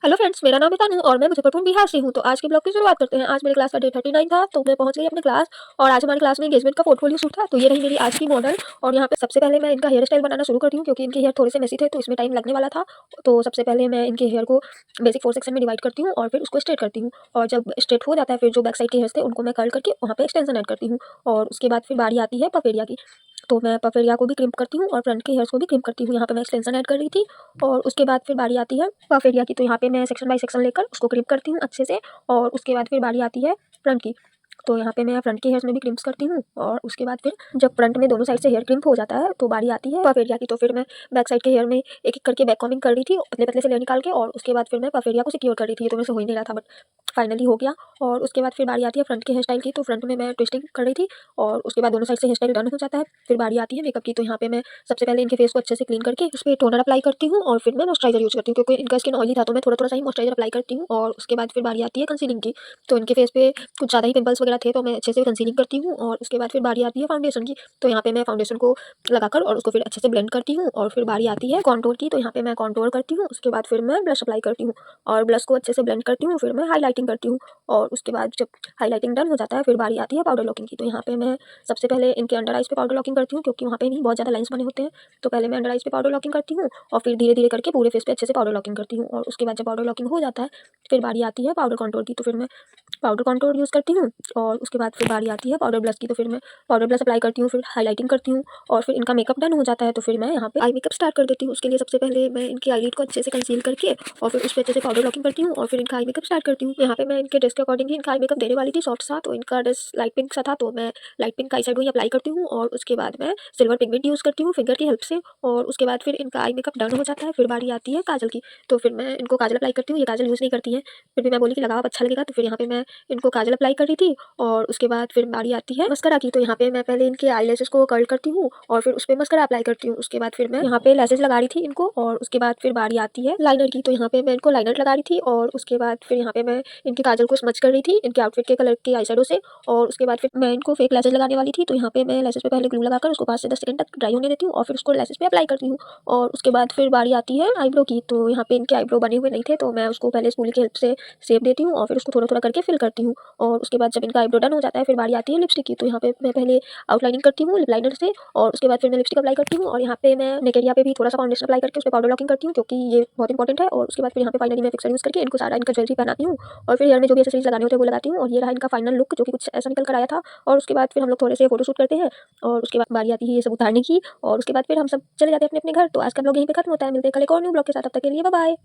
Hello friends, मेरा नाम है तानू और मैं मुजफ्फरपुर बिहार से हूँ। तो आज के ब्लॉग की शुरुआत करते हैं। आज मेरी क्लास का डे 39 था, तो मैं पहुंच गई अपने क्लास। और आज हमारी क्लास में एंगेजमेंट का पोर्टफोलियो शूट था। तो ये रही मेरी आज की मॉडल। और यहाँ पे सबसे पहले मैं इनका हेयर स्टाइल बनाना शुरू करती हूँ, क्योंकि इनके हेयर थोड़े से मेसी थे तो इसमें टाइम लगने वाला था। तो सबसे पहले मैं इनके हेयर को बेसिक 4 सेक्शन में डिवाइड करती हूँ और फिर उसको स्ट्रेट करती हूँ। और जब स्ट्रेट हो जाता है, फिर जो बैक साइड के हेयर थे उनको मैं कर्ल करके वहाँ पे एक्सटेंशन ऐड करती हूँ। और उसके बाद फिर बारी आती है पफ एरिया की। तो मैं पफ एरिया को भी क्रिम्प करती हूँ और फ्रंट के हेयर्स को भी क्रिम्प करती हूँ। यहाँ पे मैं एक्सटेंशन ऐड कर रही थी। और उसके बाद फिर बारी आती है पफ एरिया की। तो यहाँ पे मैं सेक्शन बाय सेक्शन लेकर उसको क्रिम्प करती हूँ अच्छे से। और उसके बाद फिर बारी आती है फ्रंट की। तो यहाँ पे मैं फ्रंट के हेयर्स में भी क्रिम्प्स करती हूँ। और उसके बाद फिर जब फ्रंट में दोनों साइड से हेयर क्रिम्प हो जाता है तो बारी आती है पफ एरिया की। तो फिर मैं बैक साइड के हेयर में एक एक करके बैक कॉम्बिंग कर रही थी पतले पतले से लेयर निकाल के। और उसके बाद फिर मैं पफ एरिया को सिक्योर कर रही थी। तो मेरे से हो ही नहीं रहा था, बट फाइनली हो गया। और उसके बाद फिर बारी आती है फ्रंट के हेयर स्टाइल की। तो फ्रंट में मैं ट्विस्टिंग कर रही थी और उसके बाद दोनों साइड से हेयर स्टाइल डन हो जाता है। फिर बारी आती है मेकअप की। तो यहाँ पे मैं सबसे पहले इनके फेस को अच्छे से क्लीन करके उस पर टोनर अप्लाई करती हूँ और फिर मैं मॉइस्चराइजर यूज करती हूँ, क्योंकि इनका स्किन ऑयली था तो मैं थोड़ा थोड़ा सा ही मॉइस्चराइजर अप्लाई करती हूँ। और उसके बाद फिर बारी आती है कंसीलिंग की। तो इनके फेस पे कुछ ज़्यादा ही पिंपल्स वगैरह थे तो मैं अच्छे से कंसीलिंग करती हूँ। और उसके बाद फिर बारी आती है फाउंडेशन की। तो यहाँ पे मैं फाउंडेशन को लगाकर और उसको फिर अच्छे से ब्लेंड करती हूँ। और फिर बारी आती है कॉन्टोर की। तो यहाँ पे मैं कॉन्टोर करती हूँ। उसके बाद फिर मैं ब्लश अप्लाई करती हूँ और ब्लश को अच्छे से ब्लेंड करती हूँ। फिर मैं हाईलाइटिंग करती हूँ। और उसके बाद जब हाईलाइटिंग डन हो जाता है फिर बारी आती है पाउडर लॉकिंग की। तो यहाँ पे मैं सबसे पहले इनके अंडर आइज पे पाउडर लॉकिंग करती हूँ, क्योंकि वहाँ पे नहीं बहुत ज़्यादा लाइंस बने होते हैं। तो पहले मैं अंडर आइज पे पाउडर लॉकिंग करती हूँ और फिर धीरे धीरे करके पूरे फेस पे अच्छे से पाउडर लॉकिंग करती हूँ। और उसके बाद जब पाउडर लॉकिंग हो जाता है फिर बारी आती है पाउडर कॉन्टोर की। तो फिर मैं पाउडर कॉन्टोर यूज़ करती हूँ। और उसके बाद फिर बारी आती है पाउडर ब्लश की। तो फिर मैं पाउडर ब्लश अप्लाई करती हूँ, फिर हाईलाइटिंग करती हूँ। और फिर इनका मेकअप डन हो जाता है तो फिर मैं यहाँ पे आई मेकअप स्टार्ट कर देती हूँ। उसके लिए सबसे पहले मैं इनकी आईलिड को अच्छे से कंसील करके और फिर उस पर अच्छे से पाउडर लॉकिंग करती हूँ और फिर इनका आई मेकअप स्टार्ट करती हूँ। यहाँ पे मैं इनके ड्रेस के अकॉर्डिंग ही इनका आई मेकअप देने वाली थी सॉफ्ट सा। तो इनका ड्रेस लाइट पिंक सा था तो मैं लाइट पिंक का आई शेडो ही अप्लाई करती हूँ। और उसके बाद मैं सिल्वर पिगमेंट यूज़ करती हूँ फिंगर की हेल्प से। और उसके बाद फिर इनका आई मेकअप डन हो जाता है। फिर बारी आती है काजल की। तो फिर मैं इनको काजल अप्लाई करती हूँ। ये काजल यूज़ नहीं करती है, फिर भी मैं बोली कि लगाओ अच्छा लगेगा। तो फिर यहाँ पे मैं इनको काजल अप्लाई कर रही थी। और उसके बाद फिर बारी आती है मस्करा की। तो यहाँ पे मैं पहले इनके आईलैशेस को कर्ल करती हूँ और फिर उस पे मस्करा अप्लाई करती हूँ। उसके बाद फिर मैं यहाँ पे लैशेस लगा रही थी इनको। और उसके बाद फिर बारी आती है लाइनर की। तो यहाँ पे मैं इनको लाइनर लगा रही थी और उसके बाद फिर यहाँ पे मैं इनकी काजल को स्मच कर रही थी इनके आउटफिट के कलर के आई शेडो से। और उसके बाद फिर मैं इनको फेक लैशेस लगाने वाली थी। तो यहाँ पे मैं लैशेस पे पहले ग्लू लगाकर उसको 5 से 10 सेकंड तक ड्राई होने देती हूँ और फिर उसको लैशेस पे अप्लाई करती हूँ। और उसके बाद फिर बारी आती है आईब्रो की। तो यहाँ पे इनके आईब्रो बने हुए नहीं थे तो मैं उसको पहले स्पूली की हेल्प से शेप देती हूँ और फिर उसको थोड़ा थोड़ा करके फिल करती हूँ। और उसके बाद जब इनका आईब्रो डन हो जाता है फिर बारी आती है लिपस्टिक की। तो यहाँ पे मैं पहले आउटलाइनिंग करती हूँ लिप लाइनर से और उसके बाद फिर मैं लिपस्टिक अप्लाई करती हूँ। और यहाँ पे मैं नेक एरिया पे भी थोड़ा सा फाउंडेशन अप्लाई करके उस पर पाउडर लॉकिंग करती हूँ, क्योंकि ये बहुत इंपॉर्टेंट है। और उसके बाद फिर यहाँ पे फाइनली मैं फिक्सर यूज़ करके इनको सारा इनका ज्वेलरी पहनाती हूँ और फिर हेयर में जो भी एक्सेसरीज लगाने होते हैं वो लगाती हूँ। और ये रहा इनका फाइनल लुक, जो कि कुछ ऐसा निकल कर आया था। और उसके बाद फिर हम लोग थोड़े से फोटोशूट करते हैं और उसके बाद बारी आती है ये सब उतारने की। और उसके बाद फिर हम सब चले जाते हैं अपने अपने घर। तो आज का ब्लॉग यहीं पे खत्म होता है। मिलते हैं कल एक और न्यू ब्लॉग के साथ, तब तक के लिए बाय बाय।